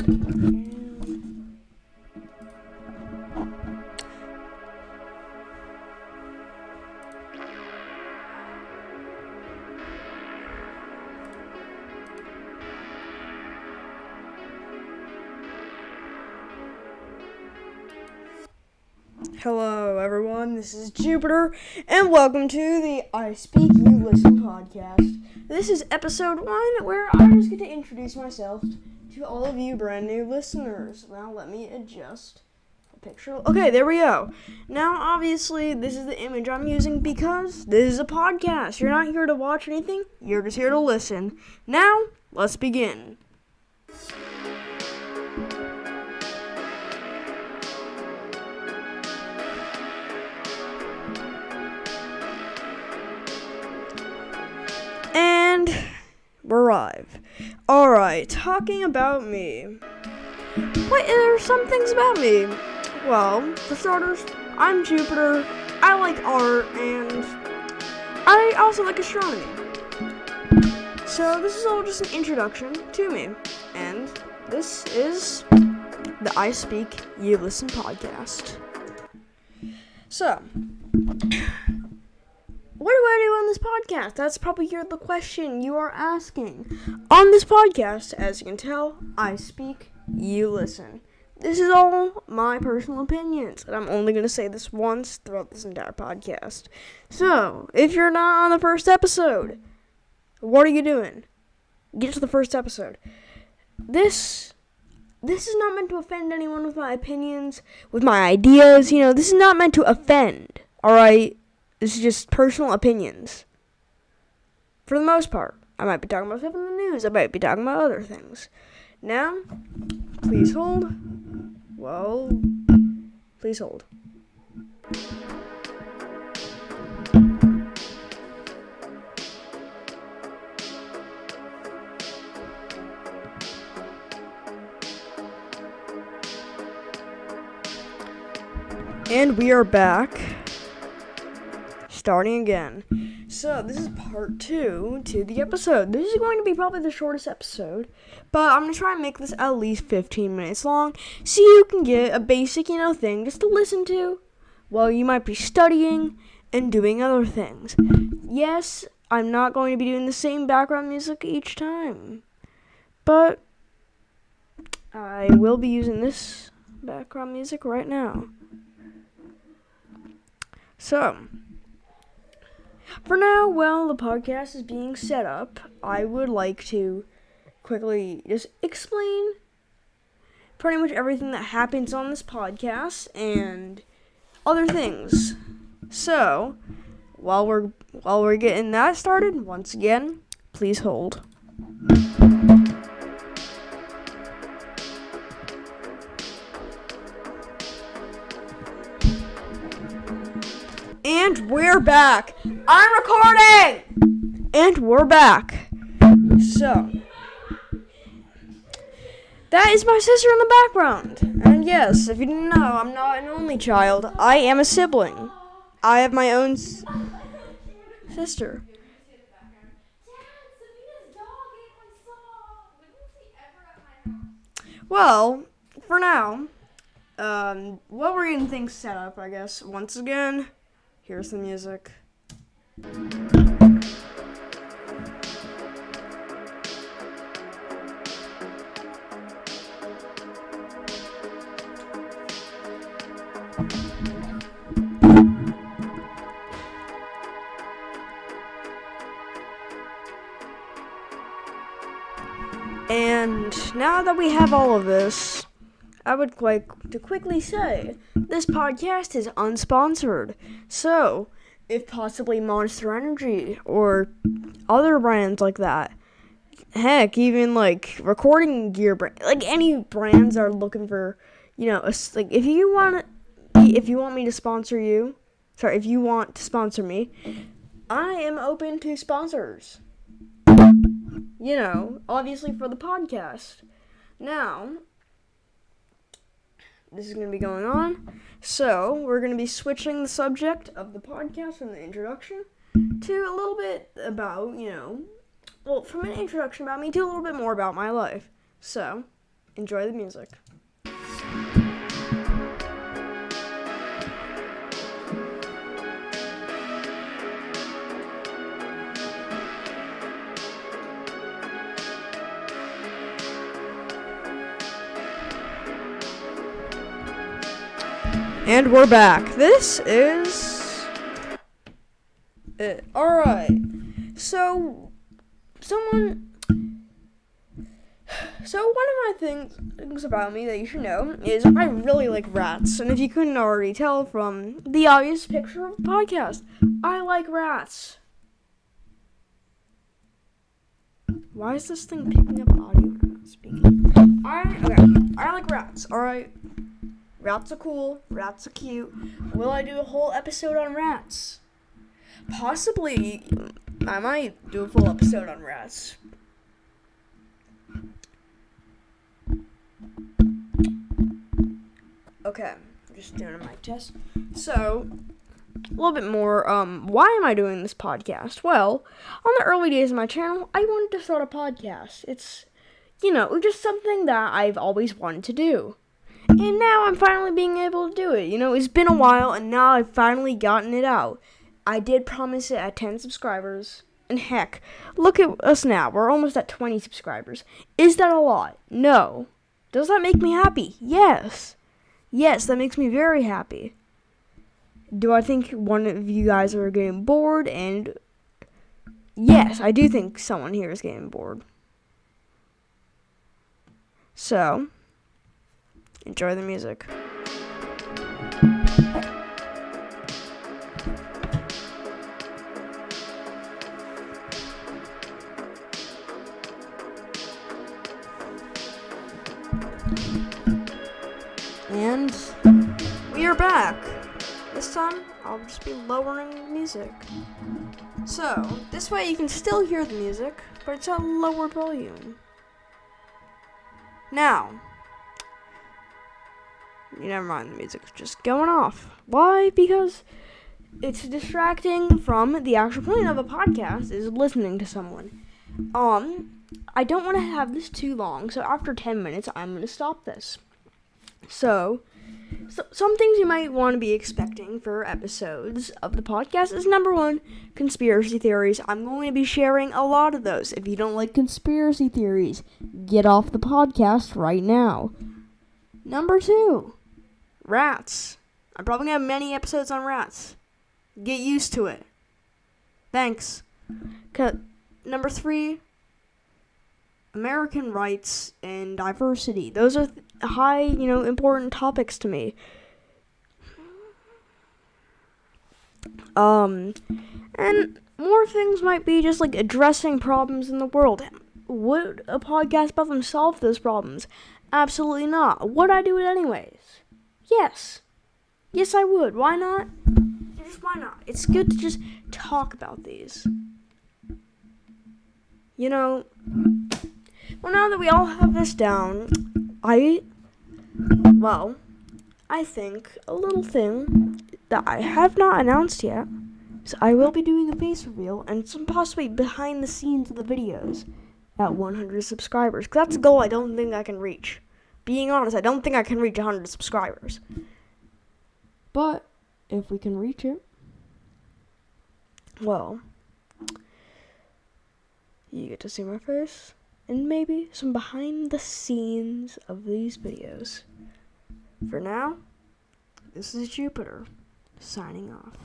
Hello everyone, this is Jupiter, and welcome to the I Speak You Listen podcast. This is episode 1, where I just get to introduce myself to all of you brand new listeners. Now let me adjust the picture. Okay, there we go. Now obviously this is the image I'm using because this is a podcast. You're not here to watch anything, you're just here to listen. Now, let's begin. And we're live. Alright, talking about me. There are some things about me. Well, for starters, I'm Jupiter, I like art, and I also like astronomy. So this is all just an introduction to me. And this is the I Speak You Listen podcast. So, what do I do on this podcast? That's probably the question you are asking. On this podcast, as you can tell, I speak, you listen. This is all my personal opinions, and I'm only going to say this once throughout this entire podcast. So, if you're not on the first episode, what are you doing? Get to the first episode. This is not meant to offend anyone with my opinions, with my ideas. This is not meant to offend, alright? This is just personal opinions. For the most part. I might be talking about stuff in the news. I might be talking about other things. Now, please hold. Well, please hold. And we are back. Starting again. So, this is part 2 to the episode. This is going to be probably the shortest episode, but I'm going to try and make this at least 15 minutes long, so you can get a basic, thing just to listen to while you might be studying and doing other things. Yes, I'm not going to be doing the same background music each time, but I will be using this background music right now. So, for now, while the podcast is being set up, I would like to quickly just explain pretty much everything that happens on this podcast and other things. So, while we're getting that started, once again, please hold. And we're back. I'm recording! And we're back. So, that is my sister in the background. And yes, if you didn't know, I'm not an only child. I am a sibling. I have my own sister. Well, for now, while we're getting things set up, I guess, once again, here's the music. And now that we have all of this, I would like to quickly say, this podcast is unsponsored. So, if possibly Monster Energy or other brands like that, heck, even like recording gear, like any brands are looking for, if you want me to sponsor you, if you want to sponsor me, I am open to sponsors. Obviously for the podcast. Now, this is going to be going on. So, we're going to be switching the subject of the podcast from the introduction to a little bit about, from an introduction about me to a little bit more about my life. So, Enjoy the music. And we're back. This is it. Alright. So one of my things about me that you should know is I really like rats. And if you couldn't already tell from the obvious picture of the podcast, I like rats. Why is this thing picking up audio when I'm not speaking? I like rats. Alright. Rats are cool. Rats are cute. Will I do a whole episode on rats? Possibly. I might do a full episode on rats. Okay. I'm just doing a mic test. So, a little bit more, why am I doing this podcast? Well, on the early days of my channel, I wanted to start a podcast. It's, just something that I've always wanted to do. And now I'm finally being able to do it. It's been a while, and now I've finally gotten it out. I did promise it at 10 subscribers. And heck, look at us now. We're almost at 20 subscribers. Is that a lot? No. Does that make me happy? Yes. Yes, that makes me very happy. Do I think one of you guys are getting bored? And yes, I do think someone here is getting bored. So, enjoy the music. And we are back. This time, I'll just be lowering the music. So, this way you can still hear the music, but it's at a lower volume. Now, never mind, the music's just going off. Why? Because it's distracting from the actual point of a podcast is listening to someone. I don't want to have this too long, so after 10 minutes, I'm going to stop this. So, some things you might want to be expecting for episodes of the podcast is number 1, conspiracy theories. I'm going to be sharing a lot of those. If you don't like conspiracy theories, get off the podcast right now. Number 2, rats. I'm probably going to have many episodes on rats. Get used to it. Thanks. Number 3, American rights and diversity. Those are high, important topics to me. And more things might be just like addressing problems in the world. Would a podcast about them solve those problems? Absolutely not. Would I do it anyways? Yes. Yes, I would. Why not? Just why not? It's good to just talk about these. Well, now that we all have this down, I think a little thing that I have not announced yet is I will be doing a face reveal and some possibly behind the scenes of the videos at 100 subscribers. 'Cause that's a goal I don't think I can reach. Being honest, I don't think I can reach 100 subscribers. But if we can reach it, well, you get to see my face and maybe some behind the scenes of these videos. For now, this is Jupiter, signing off.